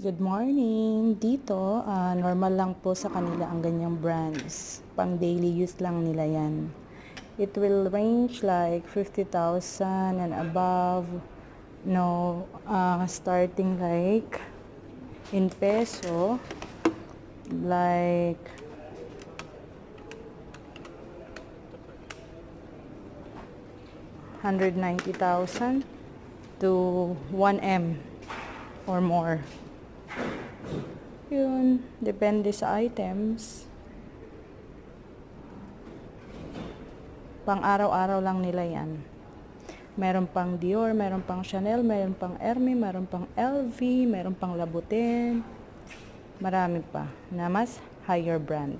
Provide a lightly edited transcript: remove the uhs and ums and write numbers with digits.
Good morning! Dito, normal lang po sa kanila ang ganyang brands. Pang daily use lang nila yan. It will range like 50,000 and above. No, starting like in peso, like 190,000 to 1M or more. Yun, depende sa items. Pang araw-araw lang nila yan. Meron pang Dior, meron pang Chanel, meron pang Hermes, meron pang LV, meron pang Louboutin. Marami pa na mas higher brand.